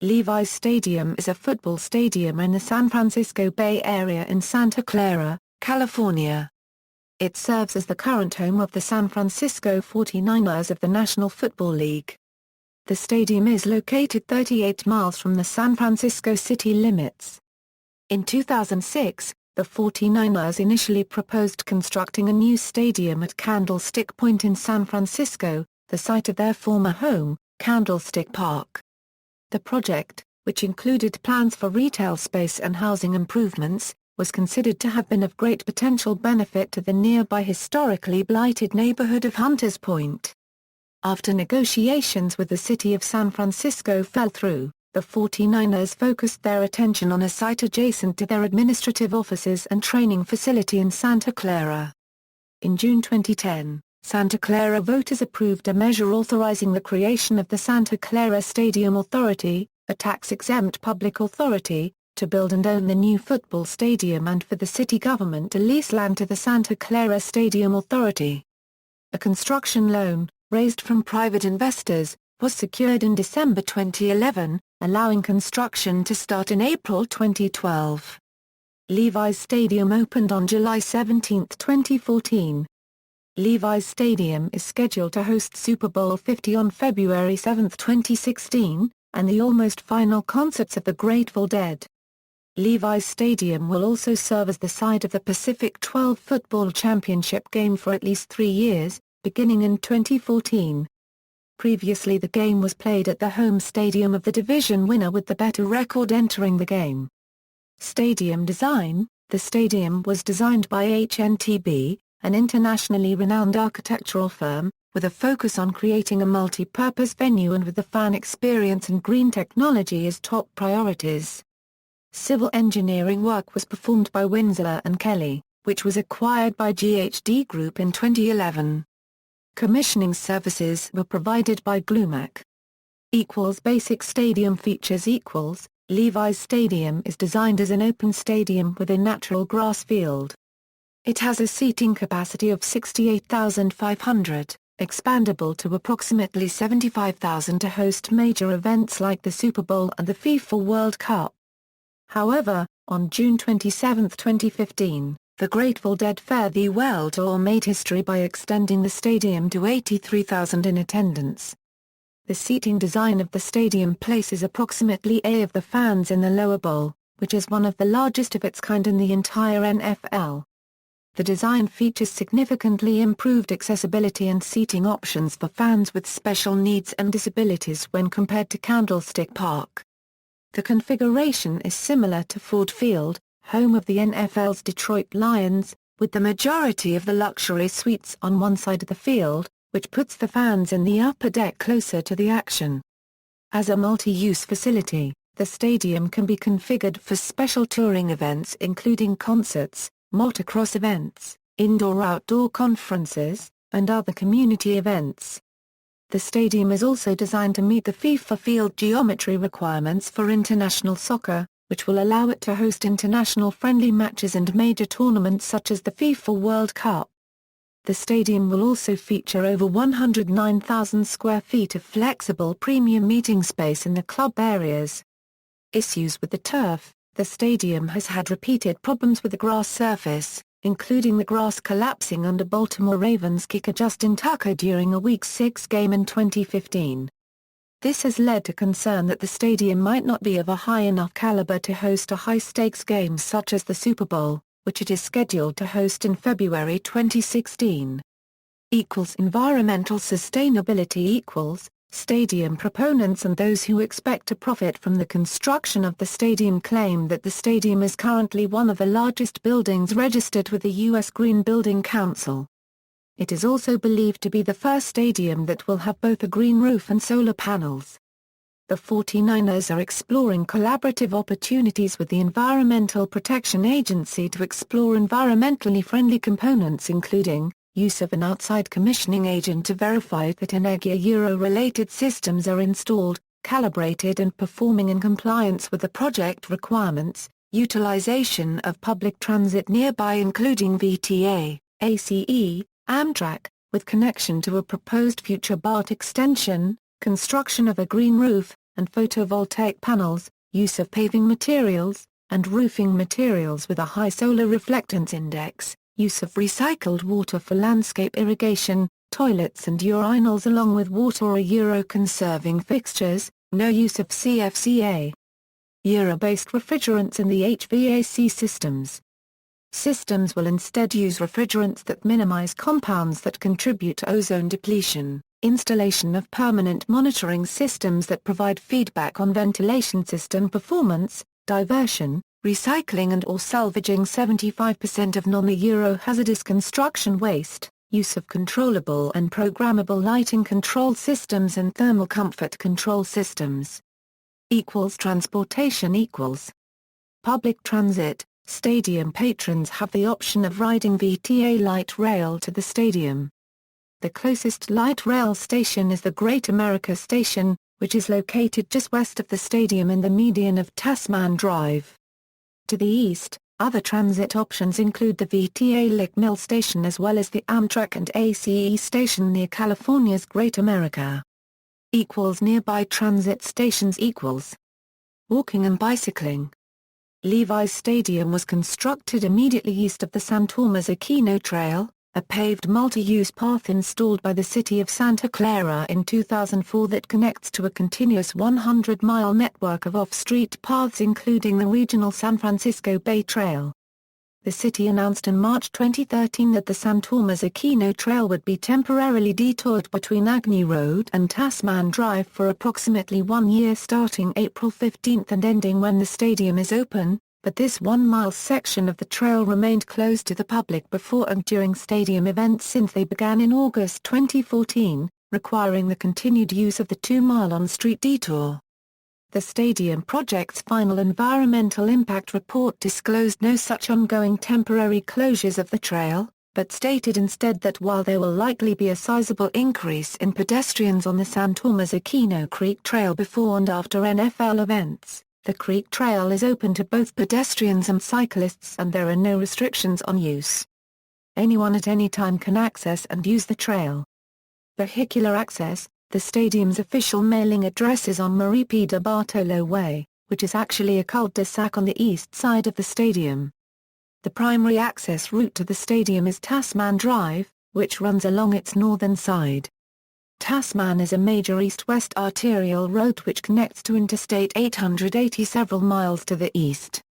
Levi Stadium is a football stadium in the San Francisco Bay Area in Santa Clara, California. It serves as the current home of the San Francisco 49ers of the National Football League. The stadium is located 38 miles from the San Francisco city limits. In 2006, the 49ers initially proposed constructing a new stadium at Candlestick Point in San Francisco, the site of their former home, Candlestick Park. The project, which included plans for retail space and housing improvements, was considered to have been of great potential benefit to the nearby historically blighted neighborhood of Hunters Point. After negotiations with the city of San Francisco fell through, the 49ers focused their attention on a site adjacent to their administrative offices and training facility in Santa Clara. In June 2010, Santa Clara voters approved a measure authorizing the creation of the Santa Clara Stadium Authority, a tax-exempt public authority, to build and own the new football stadium and for the city government to lease land to the Santa Clara Stadium Authority. A construction loan, raised from private investors, was secured in December 2011, allowing construction to start in April 2012. Levi's Stadium opened on July 17, 2014. Levi's Stadium is scheduled to host Super Bowl 50 on February 7, 2016, and the almost final concerts of the Grateful Dead. Levi's Stadium will also serve as the site of the Pacific 12 Football Championship game for at least 3 years, beginning in 2014. Previously the game was played at the home stadium of the division winner with the better record entering the game. Stadium design: the stadium was designed by HNTB, an internationally renowned architectural firm, with a focus on creating a multi-purpose venue and with the fan experience and green technology as top priorities. Civil engineering work was performed by Winslow & Kelly, which was acquired by GHD Group in 2011. Commissioning services were provided by Glumac. Basic stadium features Levi's Stadium is designed as an open stadium with a natural grass field. It has a seating capacity of 68,500, expandable to approximately 75,000 to host major events like the Super Bowl and the FIFA World Cup. However, on June 27, 2015, the Grateful Dead Fare Thee Well tour made history by extending the stadium to 83,000 in attendance. The seating design of the stadium places approximately a of the fans in the lower bowl, which is one of the largest of its kind in the entire NFL. The design features significantly improved accessibility and seating options for fans with special needs and disabilities when compared to Candlestick Park. The configuration is similar to Ford Field, home of the NFL's Detroit Lions, with the majority of the luxury suites on one side of the field, which puts the fans in the upper deck closer to the action. As a multi-use facility, the stadium can be configured for special touring events including concerts, motocross events, indoor-outdoor conferences, and other community events. The stadium is also designed to meet the FIFA field geometry requirements for international soccer, which will allow it to host international friendly matches and major tournaments such as the FIFA World Cup. The stadium will also feature over 109,000 square feet of flexible premium meeting space in the club areas. Issues with the turf: the stadium has had repeated problems with the grass surface, including the grass collapsing under Baltimore Ravens kicker Justin Tucker during a Week 6 game in 2015. This has led to concern that the stadium might not be of a high enough caliber to host a high-stakes game such as the Super Bowl, which it is scheduled to host in February 2016. Environmental sustainability: stadium proponents and those who expect to profit from the construction of the stadium claim that the stadium is currently one of the largest buildings registered with the U.S. Green Building Council. It is also believed to be the first stadium that will have both a green roof and solar panels. The 49ers are exploring collaborative opportunities with the Environmental Protection Agency to explore environmentally friendly components including use of an outside commissioning agent to verify that Energia-Euro-related systems are installed, calibrated and performing in compliance with the project requirements, utilization of public transit nearby including VTA, ACE, Amtrak, with connection to a proposed future BART extension, construction of a green roof, and photovoltaic panels, use of paving materials, and roofing materials with a high solar reflectance index, use of recycled water for landscape irrigation, toilets and urinals along with water or conserving fixtures, no use of CFCA. Based refrigerants in the HVAC systems. Systems will instead use refrigerants that minimize compounds that contribute to ozone depletion. Installation of permanent monitoring systems that provide feedback on ventilation system performance, diversion, recycling and/or salvaging 75% of non-hazardous construction waste, use of controllable and programmable lighting control systems and thermal comfort control systems. Transportation equals public transit. Stadium patrons have the option of riding VTA light rail to the stadium. The closest light rail station is the Great America Station, which is located just west of the stadium in the median of Tasman Drive. To the east, other transit options include the VTA Lick Mill Station as well as the Amtrak and ACE Station near California's Great America. Nearby transit stations walking and bicycling. Levi's Stadium was constructed immediately east of the San Tomas Aquino Trail, a paved multi-use path installed by the city of Santa Clara in 2004 that connects to a continuous 100-mile network of off-street paths including the regional San Francisco Bay Trail. The city announced in March 2013 that the San Tomas Aquino Trail would be temporarily detoured between Agnew Road and Tasman Drive for approximately 1 year starting April 15 and ending when the stadium is open, but this 1-mile section of the trail remained closed to the public before and during stadium events since they began in August 2014, requiring the continued use of the 2-mile on-street detour. The stadium project's final environmental impact report disclosed no such ongoing temporary closures of the trail, but stated instead that while there will likely be a sizable increase in pedestrians on the San Tomas Aquino Creek Trail before and after NFL events, the Creek Trail is open to both pedestrians and cyclists and there are no restrictions on use. Anyone at any time can access and use the trail. Vehicular access. The stadium's official mailing address is on Marie P. de Bartolo Way, which is actually a cul-de-sac on the east side of the stadium. The primary access route to the stadium is Tasman Drive, which runs along its northern side. Tasman is a major east-west arterial road which connects to Interstate 880 several miles to the east.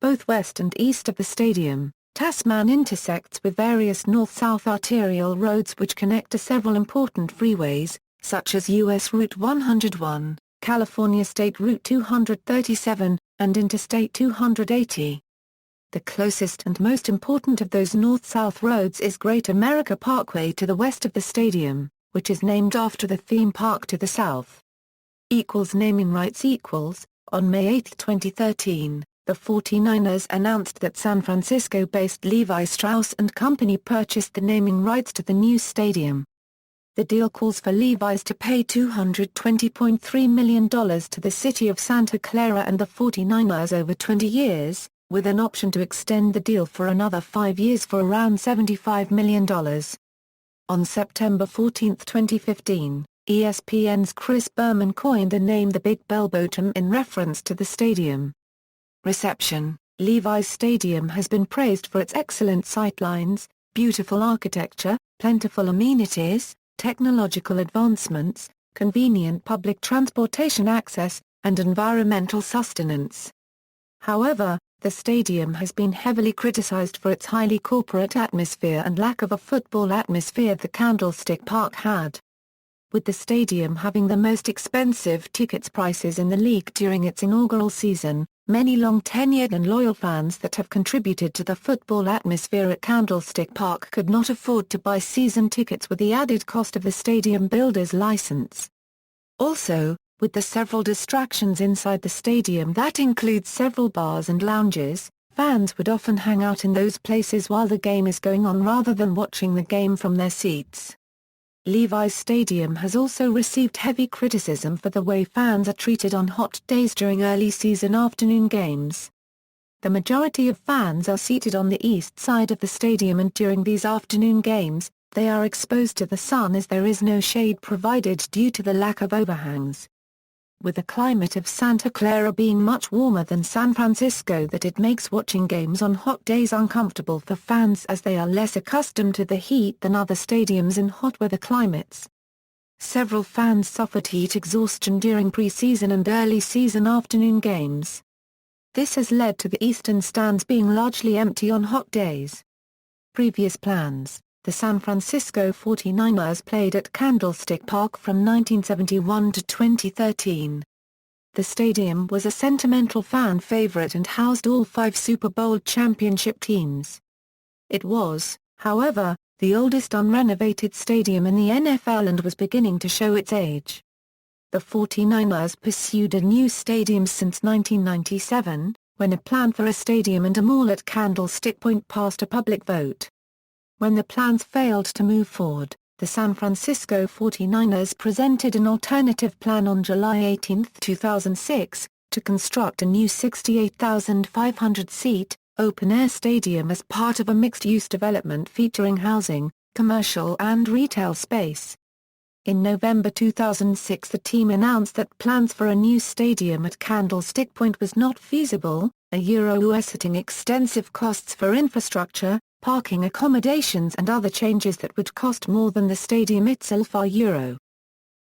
Both west and east of the stadium, Tasman intersects with various north-south arterial roads which connect to several important freeways, such as U.S. Route 101, California State Route 237, and Interstate 280. The closest and most important of those north-south roads is Great America Parkway to the west of the stadium, which is named after the theme park to the south. Naming rights. On May 8, 2013, the 49ers announced that San Francisco-based Levi Strauss & Company purchased the naming rights to the new stadium. The deal calls for Levi's to pay $220.3 million to the city of Santa Clara and the 49ers over 20 years, with an option to extend the deal for another 5 years for around $75 million. On September 14, 2015, ESPN's Chris Berman coined the name the Big Bellbottom in reference to the stadium. Reception. Levi's Stadium has been praised for its excellent sightlines, beautiful architecture, plentiful amenities, technological advancements, convenient public transportation access, and environmental sustenance. However, the stadium has been heavily criticized for its highly corporate atmosphere and lack of a football atmosphere the Candlestick Park had. With the stadium having the most expensive tickets prices in the league during its inaugural season, many long-tenured and loyal fans that have contributed to the football atmosphere at Candlestick Park could not afford to buy season tickets with the added cost of the stadium builder's license. Also, with the several distractions inside the stadium that includes several bars and lounges, fans would often hang out in those places while the game is going on rather than watching the game from their seats. Levi's Stadium has also received heavy criticism for the way fans are treated on hot days during early season afternoon games. The majority of fans are seated on the east side of the stadium and during these afternoon games, they are exposed to the sun as there is no shade provided due to the lack of overhangs. with the climate of Santa Clara being much warmer than San Francisco that it makes watching games on hot days uncomfortable for fans as they are less accustomed to the heat than other stadiums in hot weather climates. Several fans suffered heat exhaustion during preseason and early season afternoon games. This has led to the eastern stands being largely empty on hot days. Previous plans: the San Francisco 49ers played at Candlestick Park from 1971 to 2013. The stadium was a sentimental fan favorite and housed all 5 Super Bowl championship teams. It was, however, the oldest unrenovated stadium in the NFL and was beginning to show its age. The 49ers pursued a new stadium since 1997, when a plan for a stadium and a mall at Candlestick Point passed a public vote. When the plans failed to move forward, the San Francisco 49ers presented an alternative plan on July 18, 2006, to construct a new 68,500-seat, open-air stadium as part of a mixed-use development featuring housing, commercial and retail space. In November 2006 the team announced that plans for a new stadium at Candlestick Point was not feasible, citing extensive costs for infrastructure, parking accommodations and other changes that would cost more than the stadium itself. The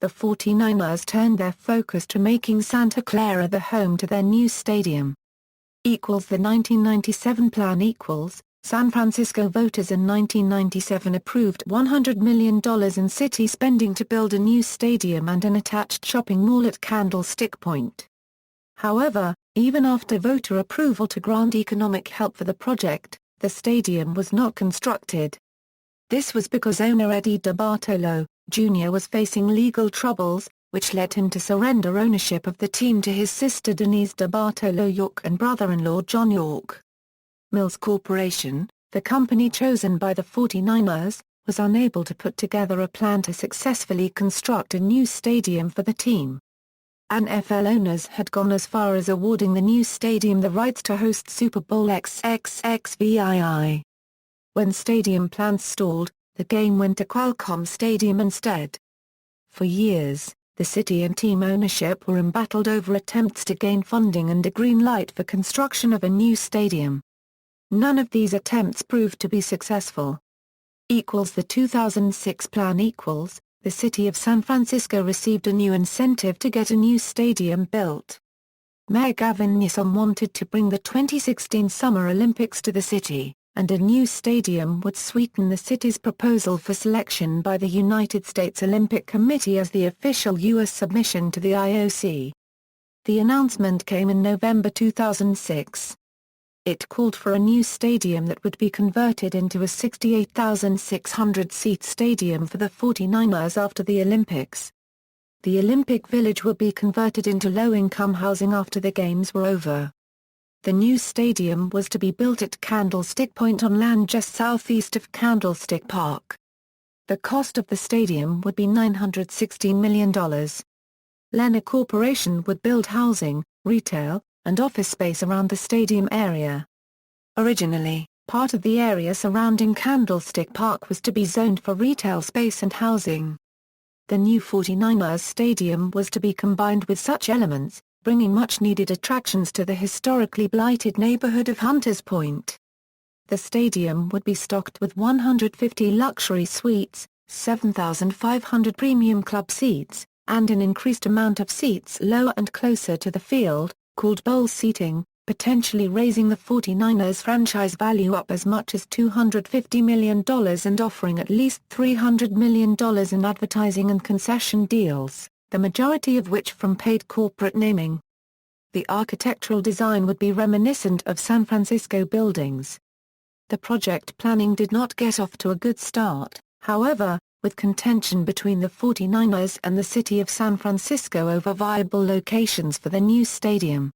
49ers turned their focus to making Santa Clara the home to their new stadium. The 1997 plan San Francisco voters in 1997 approved $100 million in city spending to build a new stadium and an attached shopping mall at Candlestick Point. However, even after voter approval to grant economic help for the project, the stadium was not constructed. This was because owner Eddie DeBartolo, Jr. was facing legal troubles, which led him to surrender ownership of the team to his sister Denise DeBartolo York and brother-in-law John York. Mills Corporation, the company chosen by the 49ers, was unable to put together a plan to successfully construct a new stadium for the team. NFL owners had gone as far as awarding the new stadium the rights to host Super Bowl XXXVII. When stadium plans stalled, the game went to Qualcomm Stadium instead. For years, the city and team ownership were embattled over attempts to gain funding and a green light for construction of a new stadium. None of these attempts proved to be successful. The 2006 plan the city of San Francisco received a new incentive to get a new stadium built. Mayor Gavin Newsom wanted to bring the 2016 Summer Olympics to the city, and a new stadium would sweeten the city's proposal for selection by the United States Olympic Committee as the official U.S. submission to the IOC. The announcement came in November 2006. It called for a new stadium that would be converted into a 68,600-seat stadium for the 49ers after the Olympics. The Olympic Village would be converted into low-income housing after the games were over. The new stadium was to be built at Candlestick Point on land just southeast of Candlestick Park. The cost of the stadium would be $916 million. Lennar Corporation would build housing, retail, and office space around the stadium area. Originally, part of the area surrounding Candlestick Park was to be zoned for retail space and housing. The new 49ers stadium was to be combined with such elements, bringing much-needed attractions to the historically blighted neighborhood of Hunters Point. The stadium would be stocked with 150 luxury suites, 7,500 premium club seats, and an increased amount of seats lower and closer to the field, called bowl seating, potentially raising the 49ers franchise value up as much as $250 million and offering at least $300 million in advertising and concession deals, the majority of which from paid corporate naming. The architectural design would be reminiscent of San Francisco buildings. The project planning did not get off to a good start, however, with contention between the 49ers and the city of San Francisco over viable locations for the new stadium.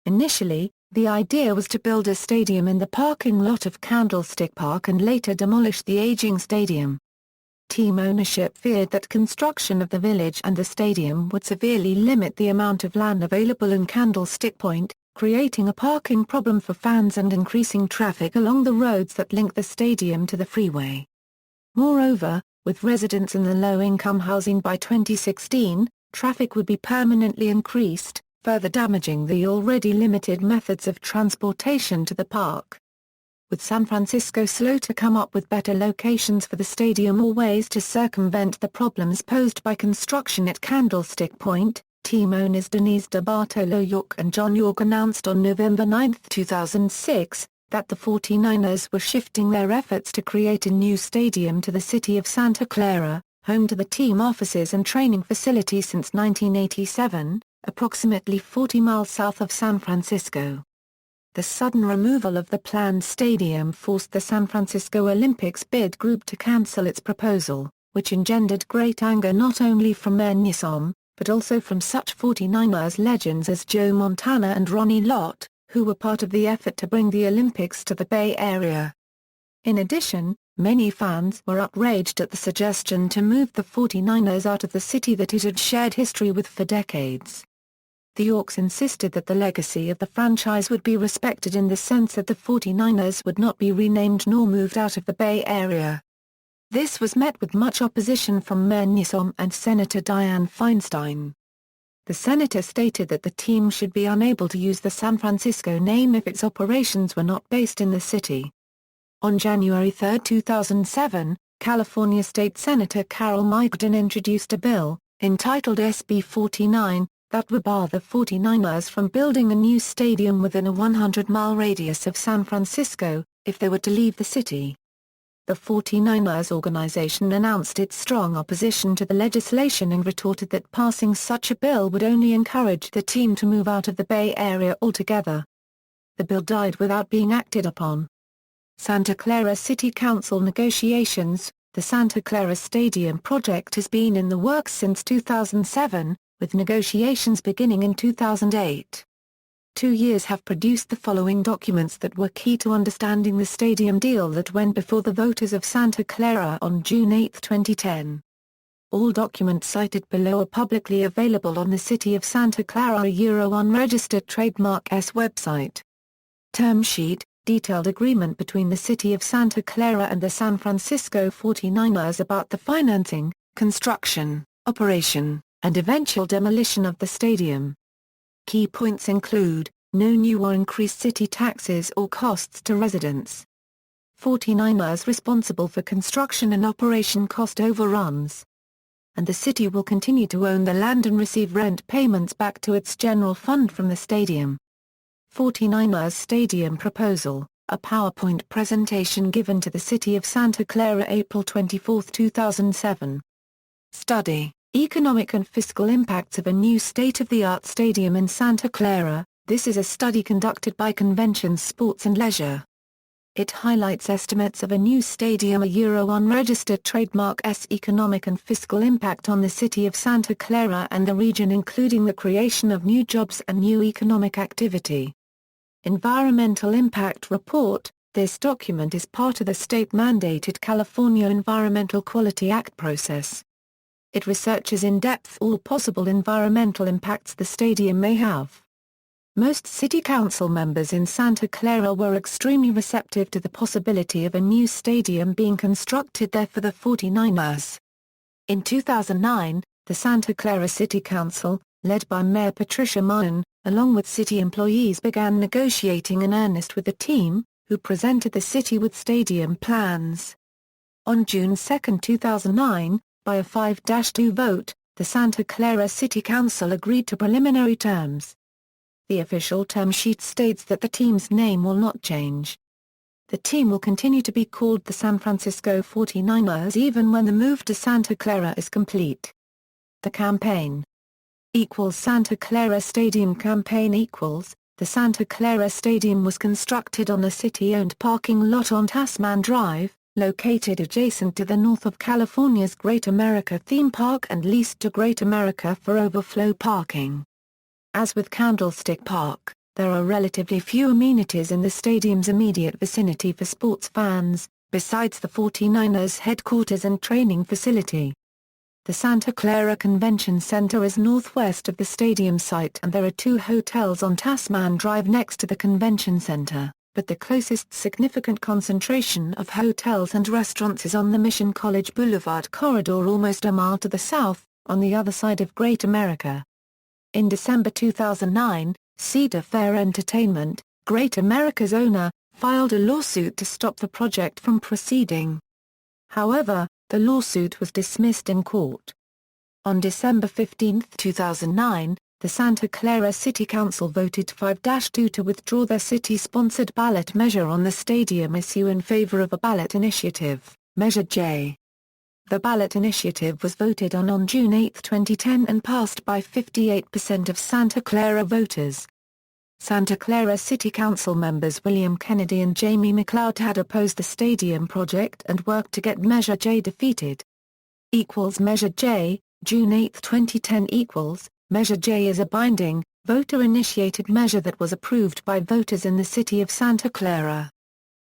Initially, the idea was to build a stadium in the parking lot of Candlestick Park and later demolish the aging stadium. Team ownership feared that construction of the village and the stadium would severely limit the amount of land available in Candlestick Point, creating a parking problem for fans and increasing traffic along the roads that link the stadium to the freeway. Moreover, with residents in the low-income housing by 2016, traffic would be permanently increased, further damaging the already limited methods of transportation to the park. With San Francisco slow to come up with better locations for the stadium or ways to circumvent the problems posed by construction at Candlestick Point, team owners Denise DeBartolo and John York announced on November 9, 2006, that the 49ers were shifting their efforts to create a new stadium to the city of Santa Clara, home to the team offices and training facility since 1987, approximately 40 miles south of San Francisco. The sudden removal of the planned stadium forced the San Francisco Olympics bid group to cancel its proposal, which engendered great anger not only from Mayor Newsom, but also from such 49ers legends as Joe Montana and Ronnie Lott, who were part of the effort to bring the Olympics to the Bay Area. In addition, many fans were outraged at the suggestion to move the 49ers out of the city that it had shared history with for decades. The Yorks insisted that the legacy of the franchise would be respected in the sense that the 49ers would not be renamed nor moved out of the Bay Area. This was met with much opposition from Mayor Newsom and Senator Dianne Feinstein. The senator stated that the team should be unable to use the San Francisco name if its operations were not based in the city. On January 3, 2007, California State Senator Carol Maigden introduced a bill, entitled SB 49, that would bar the 49ers from building a new stadium within a 100-mile radius of San Francisco, if they were to leave the city. The 49ers organization announced its strong opposition to the legislation and retorted that passing such a bill would only encourage the team to move out of the Bay Area altogether. The bill died without being acted upon. Santa Clara City Council negotiations. The Santa Clara Stadium project has been in the works since 2007, with negotiations beginning in 2008. 2 years have produced the following documents that were key to understanding the stadium deal that went before the voters of Santa Clara on June 8, 2010. All documents cited below are publicly available on the City of Santa Clara unregistered trademark S website. Term sheet, detailed agreement between the City of Santa Clara and the San Francisco 49ers about the financing, construction, operation, and eventual demolition of the stadium. Key points include, no new or increased city taxes or costs to residents. 49ers responsible for construction and operation cost overruns. And the city will continue to own the land and receive rent payments back to its general fund from the stadium. 49ers Stadium Proposal, a PowerPoint presentation given to the City of Santa Clara April 24, 2007. Study. Economic and fiscal impacts of a new state-of-the-art stadium in Santa Clara. This is a study conducted by Conventions Sports and Leisure. It highlights estimates of a new stadium unregistered trademark S economic and fiscal impact on the city of Santa Clara and the region, including the creation of new jobs and new economic activity. Environmental Impact Report. This document is part of the state-mandated California Environmental Quality Act process. It researches in depth all possible environmental impacts the stadium may have. Most city council members in Santa Clara were extremely receptive to the possibility of a new stadium being constructed there for the 49ers. In 2009, the Santa Clara City Council, led by Mayor Patricia Mahon, along with city employees, began negotiating in earnest with the team, who presented the city with stadium plans. On June 2, 2009, by a 5-2 vote, the Santa Clara City Council agreed to preliminary terms. The official term sheet states that the team's name will not change. The team will continue to be called the San Francisco 49ers even when the move to Santa Clara is complete. The campaign equals Santa Clara Stadium campaign equals, the Santa Clara Stadium was constructed on a city-owned parking lot on Tasman Drive, located adjacent to the north of California's Great America theme park and leased to Great America for overflow parking. As with Candlestick Park, there are relatively few amenities in the stadium's immediate vicinity for sports fans, besides the 49ers headquarters and training facility. The Santa Clara Convention Center is northwest of the stadium site and there are 2 hotels on Tasman Drive next to the convention center, but the closest significant concentration of hotels and restaurants is on the Mission College Boulevard corridor almost a mile to the south, on the other side of Great America. In December 2009, Cedar Fair Entertainment, Great America's owner, filed a lawsuit to stop the project from proceeding. However, the lawsuit was dismissed in court. On December 15, 2009, the Santa Clara City Council voted 5-2 to withdraw their city-sponsored ballot measure on the stadium issue in favor of a ballot initiative, Measure J. The ballot initiative was voted on June 8, 2010 and passed by 58% of Santa Clara voters. Santa Clara City Council members William Kennedy and Jamie McLeod had opposed the stadium project and worked to get Measure J defeated. Measure J, June 8, 2010 Measure J is a binding, voter-initiated measure that was approved by voters in the city of Santa Clara.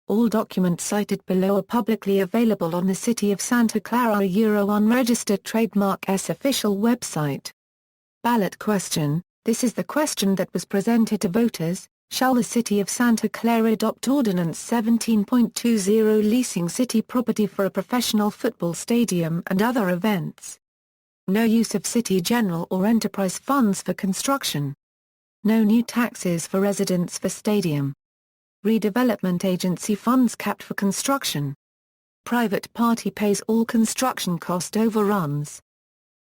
All documents cited below are publicly available on the City of Santa Clara unregistered trademark's official website. Ballot question: this is the question that was presented to voters. Shall the City of Santa Clara adopt Ordinance 17.20 leasing city property for a professional football stadium and other events? No use of city general or enterprise funds for construction. No new taxes for residents for stadium. Redevelopment agency funds capped for construction. Private party pays all construction cost overruns.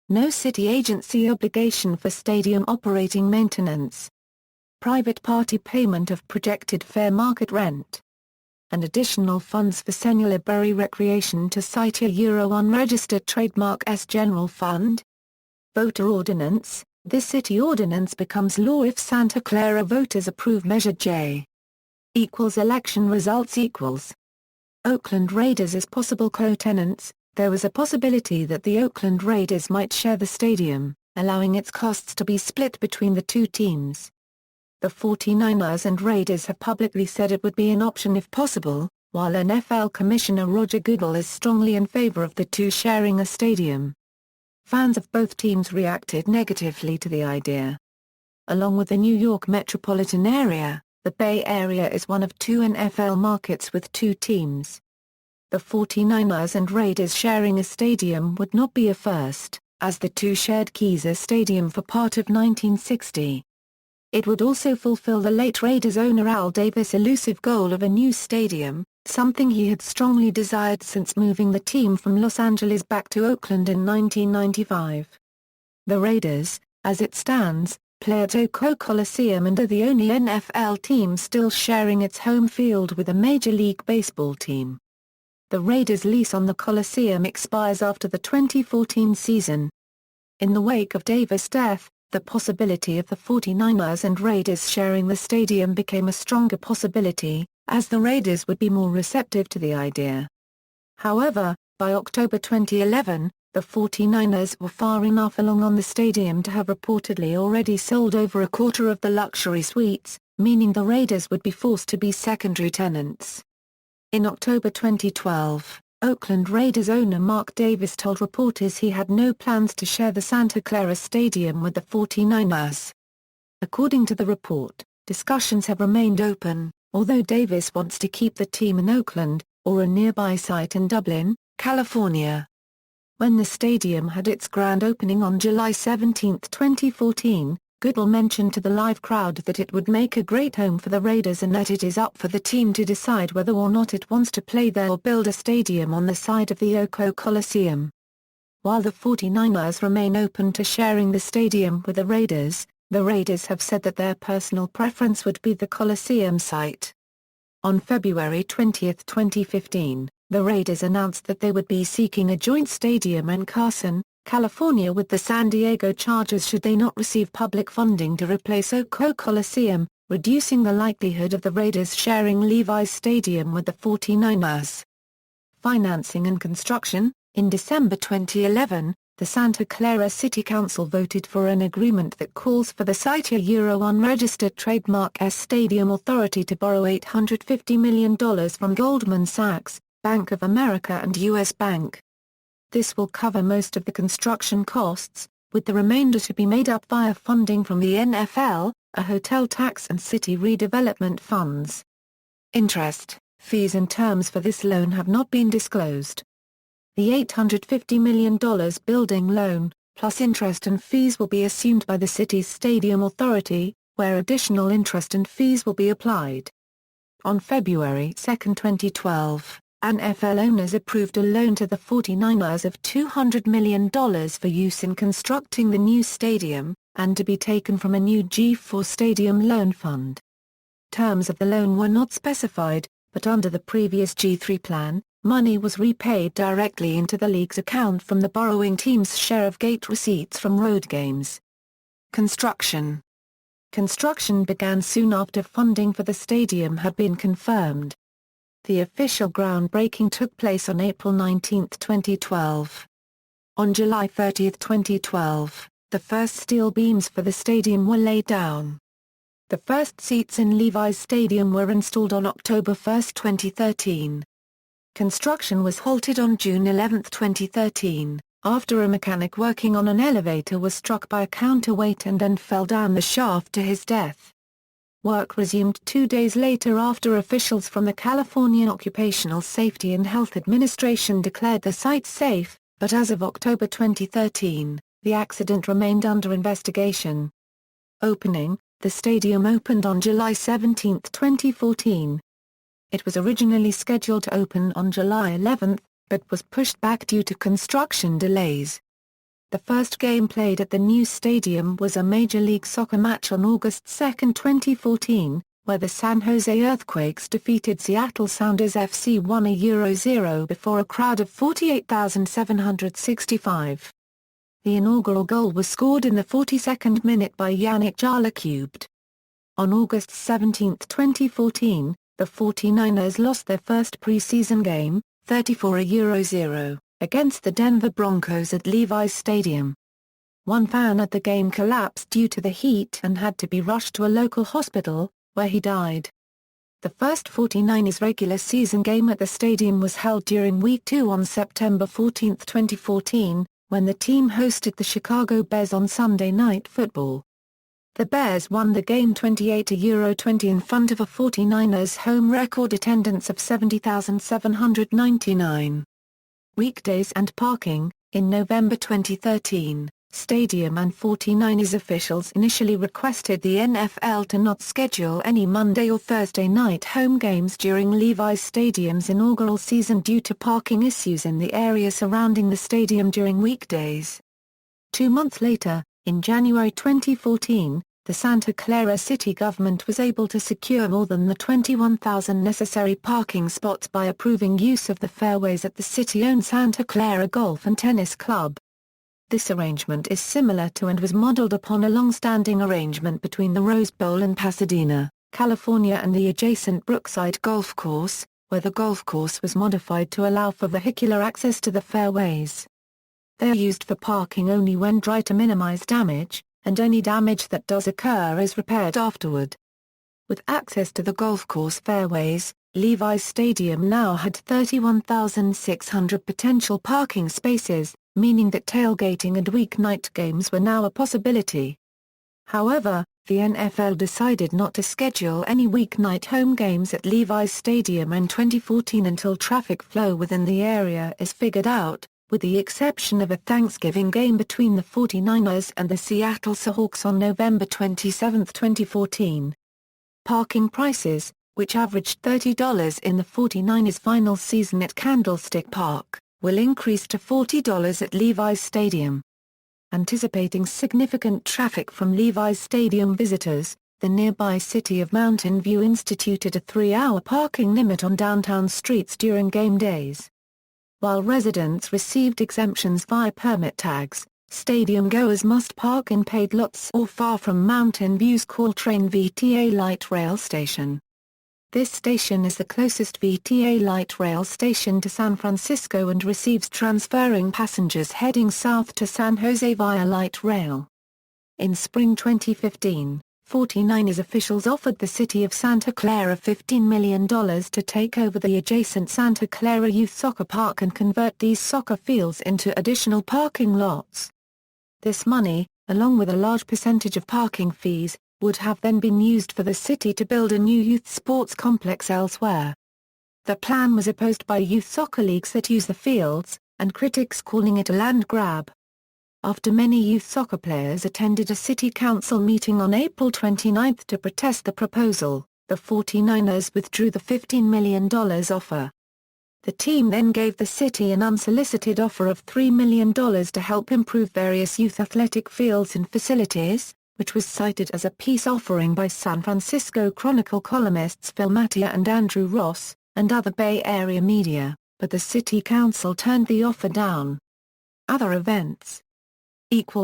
No city agency obligation for stadium operating maintenance. Private party payment of projected fair market rent. And additional funds for Senuliberi recreation to cite a unregistered trademark's general fund. Voter ordinance: this city ordinance becomes law if Santa Clara voters approve Measure J. Election results Oakland Raiders as possible co-tenants. There was a possibility that the Oakland Raiders might share the stadium, allowing its costs to be split between the two teams. The 49ers and Raiders have publicly said it would be an option if possible, while NFL Commissioner Roger Goodell is strongly in favor of the two sharing a stadium. Fans of both teams reacted negatively to the idea. Along with the New York metropolitan area, the Bay Area is one of two NFL markets with two teams. The 49ers and Raiders sharing a stadium would not be a first, as the two shared Kezar Stadium for part of 1960. It would also fulfill the late Raiders owner Al Davis' elusive goal of a new stadium, something he had strongly desired since moving the team from Los Angeles back to Oakland in 1995. The Raiders, as it stands, play at Oco Coliseum and are the only NFL team still sharing its home field with a Major League Baseball team. The Raiders' lease on the Coliseum expires after the 2014 season. In the wake of Davis' death, the possibility of the 49ers and Raiders sharing the stadium became a stronger possibility, as the Raiders would be more receptive to the idea. However, by October 2011, the 49ers were far enough along on the stadium to have reportedly already sold over a quarter of the luxury suites, meaning the Raiders would be forced to be secondary tenants. In October 2012, Oakland Raiders owner Mark Davis told reporters he had no plans to share the Santa Clara Stadium with the 49ers. According to the report, discussions have remained open, although Davis wants to keep the team in Oakland, or a nearby site in Dublin, California. When the stadium had its grand opening on July 17, 2014, Goodell mentioned to the live crowd that it would make a great home for the Raiders and that it is up for the team to decide whether or not it wants to play there or build a stadium on the side of the Oco Coliseum. While the 49ers remain open to sharing the stadium with the Raiders have said that their personal preference would be the Coliseum site. On February 20, 2015, the Raiders announced that they would be seeking a joint stadium in Carson, California with the San Diego Chargers should they not receive public funding to replace Oco Coliseum, reducing the likelihood of the Raiders sharing Levi's stadium with the 49ers. Financing and construction: in December 2011, the Santa Clara City Council voted for an agreement that calls for the site unregistered trademark's Stadium Authority to borrow $850 million from Goldman Sachs, Bank of America and U.S. Bank. This will cover most of the construction costs, with the remainder to be made up via funding from the NFL, a hotel tax and city redevelopment funds. Interest, fees and terms for this loan have not been disclosed. The $850 million building loan, plus interest and fees will be assumed by the city's stadium authority, where additional interest and fees will be applied. On February 2, 2012, NFL owners approved a loan to the 49ers of $200 million for use in constructing the new stadium, and to be taken from a new G4 Stadium Loan Fund. Terms of the loan were not specified, but under the previous G3 plan, money was repaid directly into the league's account from the borrowing team's share of gate receipts from road games. Construction began soon after funding for the stadium had been confirmed. The official groundbreaking took place on April 19, 2012. On July 30, 2012, the first steel beams for the stadium were laid down. The first seats in Levi's Stadium were installed on October 1, 2013. Construction was halted on June 11, 2013, after a mechanic working on an elevator was struck by a counterweight and then fell down the shaft to his death. Work resumed 2 days later after officials from the California Occupational Safety and Health Administration declared the site safe, but as of October 2013, the accident remained under investigation. Opening: the stadium opened on July 17, 2014. It was originally scheduled to open on July 11, but was pushed back due to construction delays. The first game played at the new stadium was a Major League Soccer match on August 2, 2014, where the San Jose Earthquakes defeated Seattle Sounders FC 1-0 before a crowd of 48,765. The inaugural goal was scored in the 42nd minute by Yannick Jarlacubed. On August 17, 2014, the 49ers lost their first preseason game, 34-0, against the Denver Broncos at Levi's Stadium. One fan at the game collapsed due to the heat and had to be rushed to a local hospital, where he died. The first 49ers regular season game at the stadium was held during Week 2 on September 14, 2014, when the team hosted the Chicago Bears on Sunday Night Football. The Bears won the game 28-20 in front of a 49ers home record attendance of 70,799. Weekdays and parking. In November 2013, Stadium and 49ers officials initially requested the NFL to not schedule any Monday or Thursday night home games during Levi's Stadium's inaugural season due to parking issues in the area surrounding the stadium during weekdays. 2 months later, in January 2014, the Santa Clara city government was able to secure more than the 21,000 necessary parking spots by approving use of the fairways at the city-owned Santa Clara Golf and Tennis Club. This arrangement is similar to and was modeled upon a long-standing arrangement between the Rose Bowl in Pasadena, California and the adjacent Brookside Golf Course, where the golf course was modified to allow for vehicular access to the fairways. They are used for parking only when dry to minimize damage, and any damage that does occur is repaired afterward. With access to the golf course fairways, Levi's Stadium now had 31,600 potential parking spaces, meaning that tailgating and weeknight games were now a possibility. However, the NFL decided not to schedule any weeknight home games at Levi's Stadium in 2014 until traffic flow within the area is figured out, with the exception of a Thanksgiving game between the 49ers and the Seattle Seahawks on November 27, 2014. Parking prices, which averaged $30 in the 49ers' final season at Candlestick Park, will increase to $40 at Levi's Stadium. Anticipating significant traffic from Levi's Stadium visitors, the nearby city of Mountain View instituted a 3-hour parking limit on downtown streets during game days. While residents received exemptions via permit tags, stadium goers must park in paid lots or far from Mountain View's Caltrain VTA light rail station. This station is the closest VTA light rail station to San Francisco and receives transferring passengers heading south to San Jose via light rail. In spring 2015, 49ers officials offered the city of Santa Clara $15 million to take over the adjacent Santa Clara Youth Soccer Park and convert these soccer fields into additional parking lots. This money, along with a large percentage of parking fees, would have then been used for the city to build a new youth sports complex elsewhere. The plan was opposed by youth soccer leagues that use the fields, and critics calling it a land grab. After many youth soccer players attended a city council meeting on April 29 to protest the proposal, the 49ers withdrew the $15 million offer. The team then gave the city an unsolicited offer of $3 million to help improve various youth athletic fields and facilities, which was cited as a peace offering by San Francisco Chronicle columnists Phil Mattia and Andrew Ross, and other Bay Area media, but the city council turned the offer down. Other events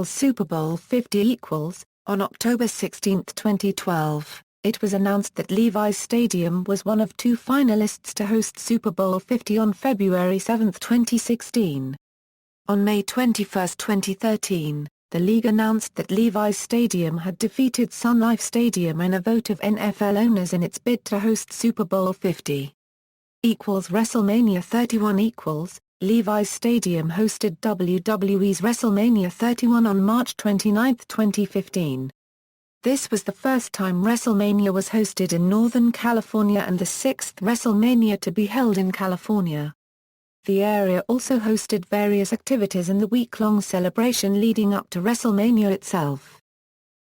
Super Bowl 50 On October 16, 2012, it was announced that Levi's Stadium was one of two finalists to host Super Bowl 50 on February 7, 2016. On May 21, 2013, the league announced that Levi's Stadium had defeated Sun Life Stadium in a vote of NFL owners in its bid to host Super Bowl 50. WrestleMania 31 Levi's Stadium hosted WWE's WrestleMania 31 on March 29, 2015. This was the first time WrestleMania was hosted in Northern California and the sixth WrestleMania to be held in California. The area also hosted various activities in the week-long celebration leading up to WrestleMania itself.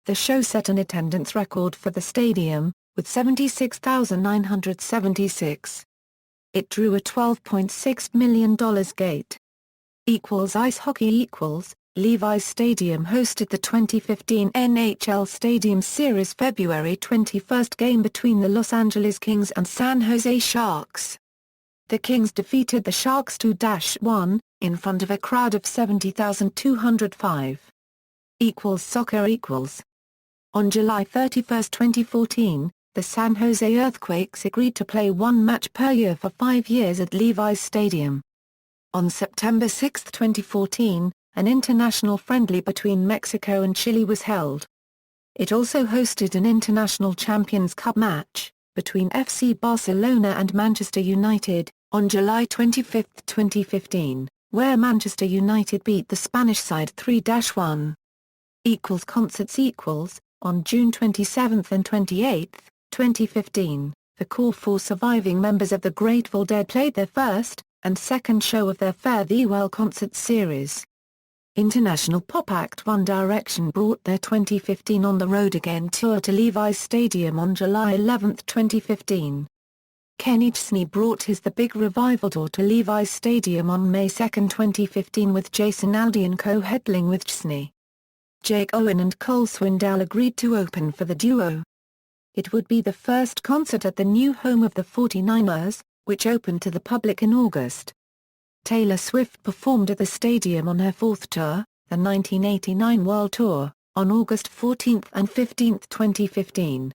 The show set an attendance record for the stadium, with 76,976. It drew a $12.6 million gate. Ice hockey Levi's Stadium hosted the 2015 NHL Stadium Series February 21 game between the Los Angeles Kings and San Jose Sharks. The Kings defeated the Sharks 2-1, in front of a crowd of 70,205. Soccer On July 31, 2014, the San Jose Earthquakes agreed to play one match per year for 5 years at Levi's Stadium. On September 6, 2014, an international friendly between Mexico and Chile was held. It also hosted an International Champions Cup match, between FC Barcelona and Manchester United, on July 25, 2015, where Manchester United beat the Spanish side 3-1. Concerts On June 27 and 28, 2015, the core four surviving members of the Grateful Dead played their first and second show of their Fare Thee Well concert series. International pop act One Direction brought their 2015 On the Road Again tour to Levi's Stadium on July 11, 2015. Kenny Chesney brought his The Big Revival tour to Levi's Stadium on May 2, 2015 with Jason Aldean co-headlining with Chesney. Jake Owen and Cole Swindell agreed to open for the duo. It would be the first concert at the new home of the 49ers, which opened to the public in August. Taylor Swift performed at the stadium on her fourth tour, the 1989 World Tour, on August 14 and 15, 2015.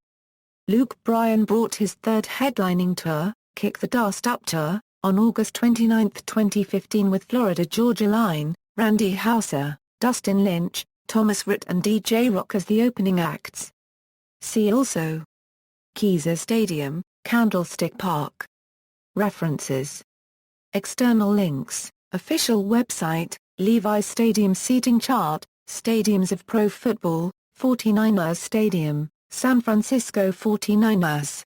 Luke Bryan brought his third headlining tour, Kick the Dust Up Tour, on August 29, 2015 with Florida Georgia Line, Randy Houser, Dustin Lynch, Thomas Rhett and DJ Rock as the opening acts. See also: Kezar Stadium, Candlestick Park. References. External links: Official website, Levi's Stadium seating chart, Stadiums of Pro Football, 49ers Stadium, San Francisco 49ers.